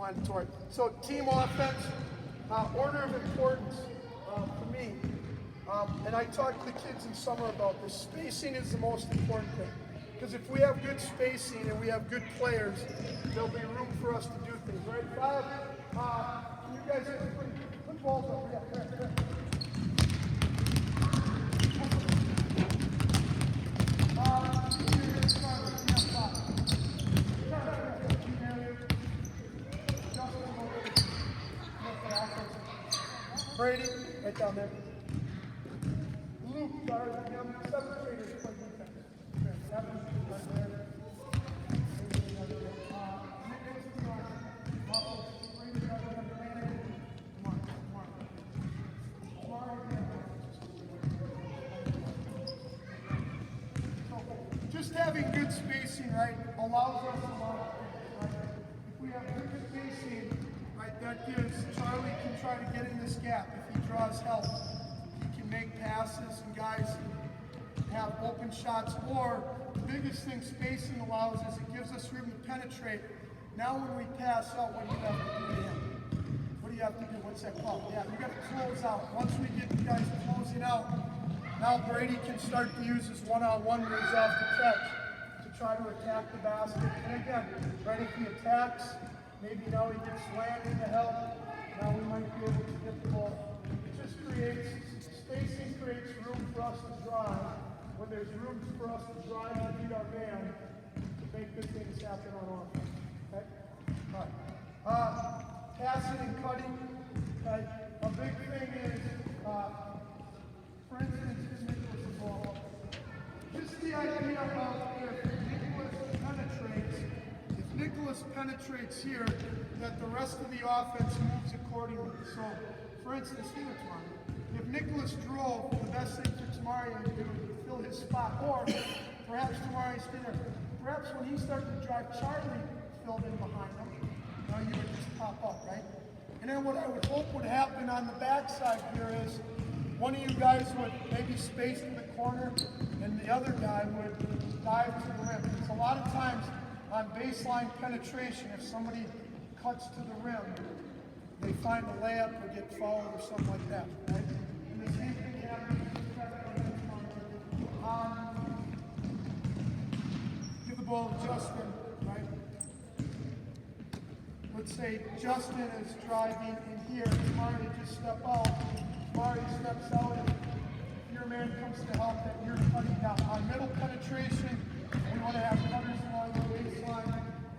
self-explanatory. So team offense, order of importance for me, and I talk to the kids in summer about this, spacing is the most important thing. Because if we have good spacing and we have good players, there'll be room for us to do things, right? Five, you guys put balls up, yeah. Brady, right down there. Luke, seventh graders play defense. Seven, right there. Just having good spacing, right, allows us a lot of things, right? If we have good spacing, right, that gives Charlie can try to get in this gap. If he draws help, he can make passes and guys have open shots. Or the biggest thing spacing allows is it gives us room to penetrate. Now when we pass out, what do you have to do to him? What do you have to do? What's that called? Yeah, you got to close out. Once we get the guys closing out, now Brady can start to use his one-on-one moves off the catch to try to attack the basket. And again, right, if he attacks, maybe now he gets landing to help. Now we might be able to get the ball. It just creates, spacing creates room for us to drive. When there's room for us to drive and beat our man, to make good things happen on offense. Okay? All right. Passing and cutting. Okay? A big thing is, for instance, Nicholas' ball. Just the idea of if Nicholas penetrates here, that the rest of the offense moves accordingly. So, for instance, here tomorrow, if Nicholas drove, the best thing for Tamari to do is fill his spot, or perhaps Tamari's there. Perhaps when he started to drive, Charlie filled in behind him. Now you would just pop up, right? And then what I would hope would happen on the backside here is one of you guys would maybe space in the corner and the other guy would dive to the rim. Because a lot of times on baseline penetration, if somebody cuts to the rim, they find a layup or get fouled or something like that, right? And the same thing happens. Give the ball to Justin, right? Let's say Justin is driving in here, Tamari just step out. Tamari steps out, and if your man comes to help, that you're cutting down. On middle penetration, we want to have cutters along the baseline.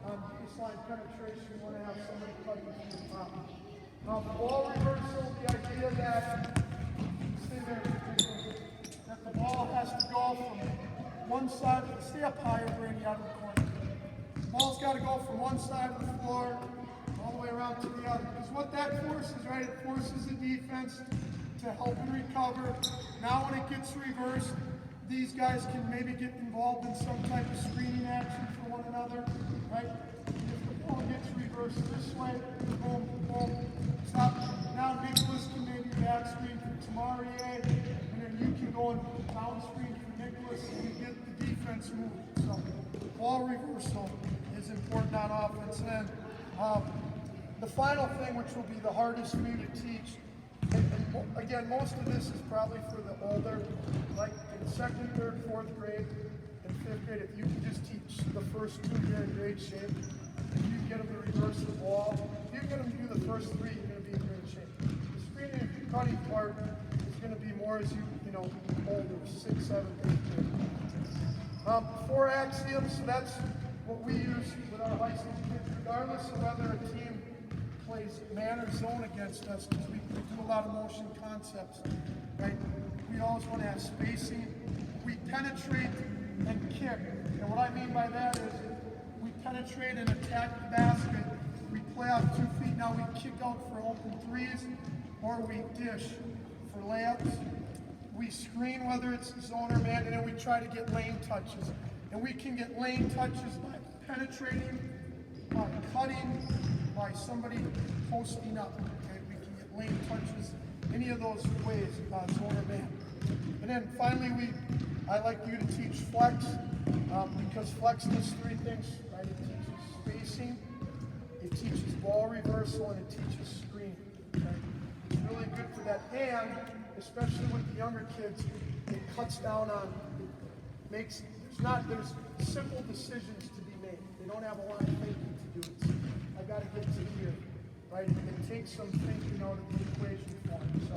On baseline penetration, we want to have somebody cutting to the top. Ball reversal, the idea that, stay there, that the ball has to go from one side, stay up higher, Brady, out of the corner. The ball's got to go from one side of the floor all the way around to the other. Because what that forces, right, it forces the defense to help and recover. Now when it gets reversed, these guys can maybe get involved in some type of screening action for one another, right? If the ball gets reversed this way, boom, boom, stop. Now Nicholas can maybe back screen for Tamari, and then you can go and down screen for Nicholas and you get the defense moving. So ball reversal is important on offense. And then the final thing, which will be the hardest for you to teach, and again, most of this is probably for the older, like in second, third, fourth grade, and fifth grade. If you can just teach the first two, you're in great shape. If you get them to reverse the ball, if you get them to do the first three, you're going to be in great shape. The screening and cutting part is going to be more as you older, 6, 7, 8 grade. 4 axioms, so that's what we use with our high school kids, regardless of whether a team plays man or zone against us, because we do a lot of motion concepts, right? We always want to have spacing. We penetrate and kick. And what I mean by that is we penetrate and attack the basket. We play out 2 feet. Now we kick out for open threes, or we dish for layups. We screen, whether it's zone or man, and then we try to get lane touches. And we can get lane touches by penetrating, by cutting, by somebody posting up. Okay? We can get lane touches any of those ways, zone or man. And then finally, I like you to teach flex, because flex does 3 things, right? It teaches spacing, it teaches ball reversal and it teaches screen. Okay? It's really good for that, and especially with the younger kids, it cuts down on, there's simple decisions to be made. They don't have a lot of thinking to do. It's, I got to get to here, right? It takes some thinking out of the equation for them. So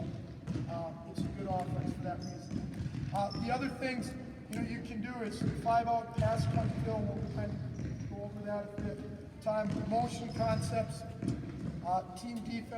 it's a good offense for that reason. The other things you can do is 5-out pass cut fill. We'll kind of go over that a bit. Time motion concepts, team defense.